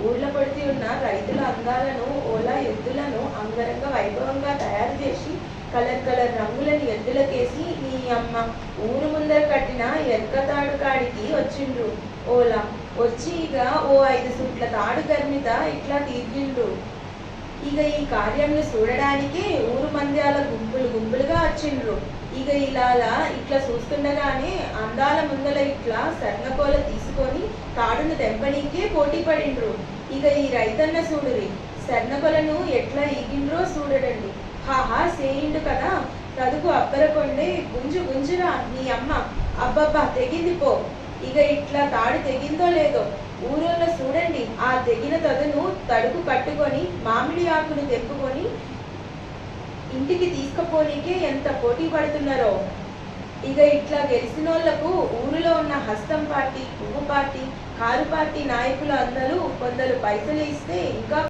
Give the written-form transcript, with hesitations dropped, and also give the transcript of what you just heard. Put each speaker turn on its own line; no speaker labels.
ఊర్ల పొడిచి ఉన్న రైతుల అందాలను ఓలా ఎద్దులను అంగరంగ వైభవంగా తయారు చేసి కలర్ కలర్ రంగులని ఎద్దులకేసి నీ అమ్మ ఊరు ముందర కట్టిన ఎర్కతాడు కాడికి వచ్చిండ్రు. ఓలా వచ్చి ఇక ఓ 5 సుట్ల తాడు గర్మిత ఇట్లా తీర్చిండ్రు. ఇక ఈ కార్యంను చూడడానికి ఊరు మంద్యాల గుంపులు గుంపులుగా వచ్చిండ్రు. ఇక ఇట్లా చూస్తుండగానే అందాల ముందల ఇట్లా సర్ణకోల తీసుకొని తాడును తెంపనీకే పోటీ పడిండ్రు. ఇక ఈ రైతన్న చూడురి సర్ణకొలను ఎట్లా ఈగిండ్రో చూడడండి. హాహా సేయిండు కదా తదుకు అబ్బరకొండే గుంజు గుంజురా నీ అమ్మ అబ్బబ్బా తెగింది పో. ఇక ఇట్లా తాడు తెగిందో లేదో ఊరోళ్ళ చూడండి ఆ తెగిన తదును తడుకు కట్టుకొని మామిడి ఆకును తెంపుకొని ఇంటికి తీసుకుపోనీకే ఎంత పోటీ పడుతున్నారో. ఇక ఇట్లా గెలిచినోళ్లకు ఊరిలో ఉన్న హస్తం పార్టీ, పువ్వు పార్టీ, కారు పార్టీ నాయకులు అందరూ కొందరు పైసలు ఇస్తే ఇంకా